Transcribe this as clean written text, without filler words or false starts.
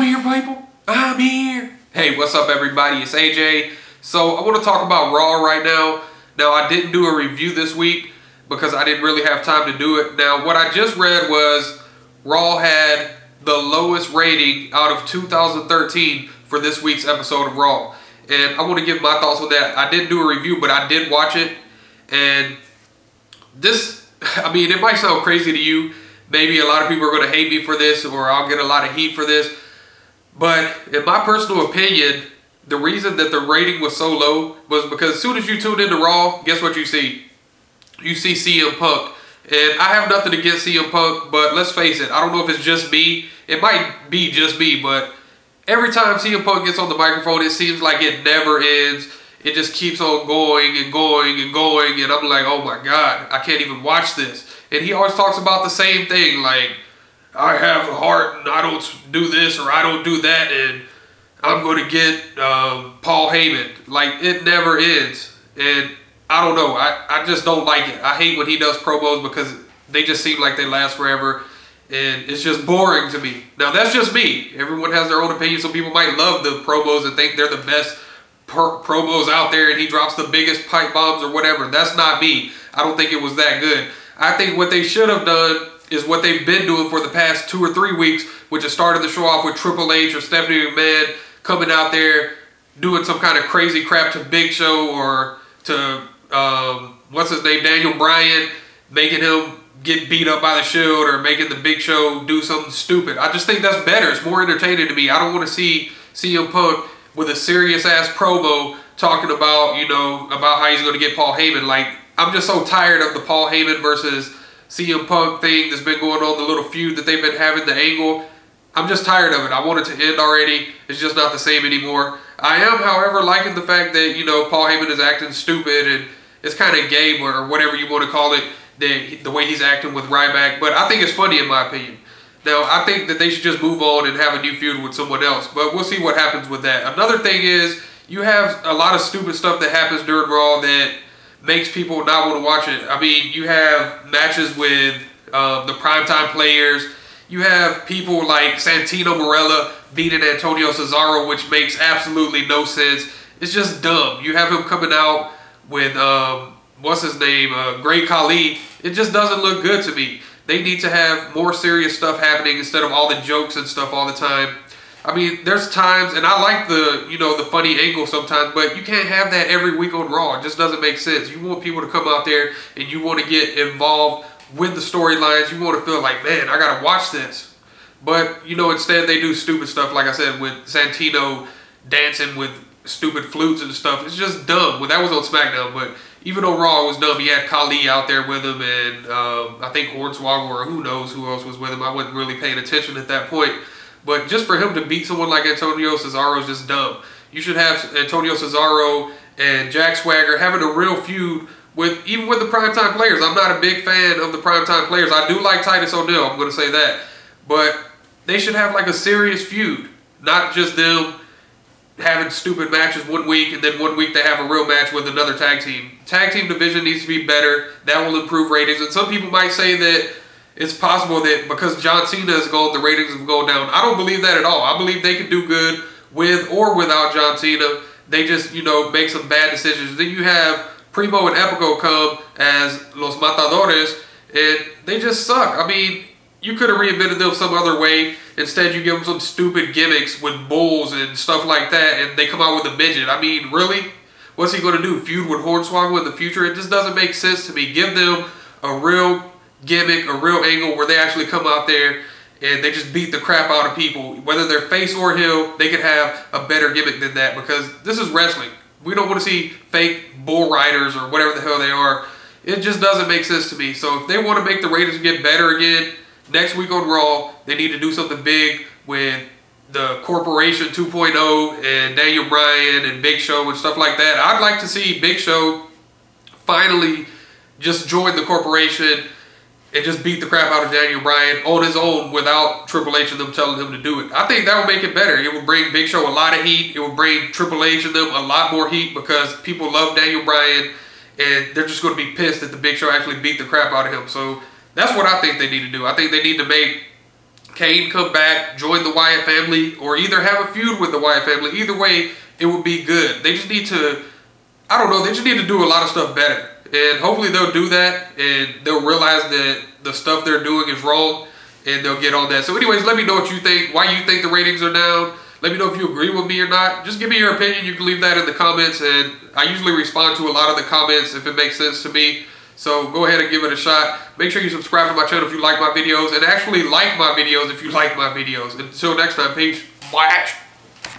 here, people. I'm here. Hey, what's up, everybody? It's AJ. So I want to talk about Raw right now. Now, I didn't do a review this week because I didn't really have time to do it. Now, what I just read was Raw had the lowest rating out of 2013 for this week's episode of Raw. And I want to give my thoughts on that. I didn't do a review, but I did watch it. And this, I mean, it might sound crazy to you. Maybe a lot of people are going to hate me for this, or I'll get a lot of heat for this. But in my personal opinion, the reason that the rating was so low was because as soon as you tune into Raw, guess what you see? You see CM Punk. And I have nothing against CM Punk, but let's face it, I don't know if it's just me. It might be just me, but every time CM Punk gets on the microphone, it seems like it never ends. It just keeps on going and going and going, and I'm like, oh my God, I can't even watch this. And he always talks about the same thing, like, I have a heart and I don't do this or I don't do that, and I'm going to get Paul Heyman. Like, it never ends. And I don't know, I just don't like it. I hate when he does promos because they just seem like they last forever. And it's just boring to me. Now, that's just me. Everyone has their own opinion. Some people might love the promos and think they're the best promos out there, and he drops the biggest pipe bombs or whatever. That's not me. I don't think it was that good. I think what they should have done is what they've been doing for the past 2 or 3 weeks, which is starting the show off with Triple H or Stephanie McMahon coming out there doing some kind of crazy crap to Big Show or to, what's his name, Daniel Bryan, making him get beat up by the Shield or making the Big Show do something stupid. I just think that's better. It's more entertaining to me. I don't want to see CM Punk with a serious-ass promo talking about, you know, about how he's going to get Paul Heyman. Like, I'm just so tired of the Paul Heyman versus CM Punk thing that's been going on, the little feud that they've been having, the angle. I'm just tired of it. I want it to end already. It's just not the same anymore. I am, however, liking the fact that, you know, Paul Heyman is acting stupid and it's kind of gay or whatever you want to call it, the way he's acting with Ryback. But I think it's funny in my opinion. Now, I think that they should just move on and have a new feud with someone else. But we'll see what happens with that. Another thing is, you have a lot of stupid stuff that happens during Raw that makes people not want to watch it. I mean, you have matches with the primetime players. You have people like Santino Marella beating Antonio Cesaro, which makes absolutely no sense. It's just dumb. You have him coming out with, what's his name, Great Khali. It just doesn't look good to me. They need to have more serious stuff happening instead of all the jokes and stuff all the time. I mean, there's times, and I like the, you know, the funny angle sometimes, but you can't have that every week on Raw. It just doesn't make sense. You want people to come out there and you want to get involved with the storylines. You want to feel like, man, I got to watch this. But, you know, instead they do stupid stuff, like I said, with Santino dancing with stupid flutes and stuff. It's just dumb. Well, that was on SmackDown, but even on Raw, it was dumb. He had Khali out there with him, and I think Hornswoggle, or who knows who else was with him. I wasn't really paying attention at that point. But just for him to beat someone like Antonio Cesaro is just dumb. You should have Antonio Cesaro and Jack Swagger having a real feud with, even with the primetime players. I'm not a big fan of the primetime players. I do like Titus O'Neil, I'm going to say that. But they should have like a serious feud, not just them having stupid matches one week and then one week they have a real match with another tag team. Tag team division needs to be better. That will improve ratings. And some people might say that it's possible that because John Cena is gone, the ratings have gone down. I don't believe that at all. I believe they can do good with or without John Cena. They just, you know, make some bad decisions. Then you have Primo and Epico come as Los Matadores, and they just suck. I mean, you could have reinvented them some other way. Instead, you give them some stupid gimmicks with bulls and stuff like that, and they come out with a midget. I mean, really? What's he going to do? Feud with Hornswoggle in the future? It just doesn't make sense to me. Give them a real gimmick, a real angle where they actually come out there and they just beat the crap out of people. Whether they're face or heel, they could have a better gimmick than that, because this is wrestling. We don't want to see fake bull riders or whatever the hell they are. It just doesn't make sense to me. So if they want to make the ratings get better again, next week on Raw, they need to do something big with the Corporation 2.0 and Daniel Bryan and Big Show and stuff like that. I'd like to see Big Show finally just join the Corporation and just beat the crap out of Daniel Bryan on his own without Triple H and them telling him to do it. I think that would make it better. It would bring Big Show a lot of heat. It would bring Triple H and them a lot more heat because people love Daniel Bryan and they're just going to be pissed that the Big Show actually beat the crap out of him. So that's what I think they need to do. I think they need to make Kane come back, join the Wyatt family, or either have a feud with the Wyatt family. Either way, it would be good. They just need to, I don't know, they just need to do a lot of stuff better. And hopefully they'll do that, and they'll realize that the stuff they're doing is wrong, and they'll get on that. So anyways, let me know what you think, why you think the ratings are down. Let me know if you agree with me or not. Just give me your opinion. You can leave that in the comments, and I usually respond to a lot of the comments if it makes sense to me. So go ahead and give it a shot. Make sure you subscribe to my channel if you like my videos, and actually like my videos if you like my videos. Until next time, peace. Bye.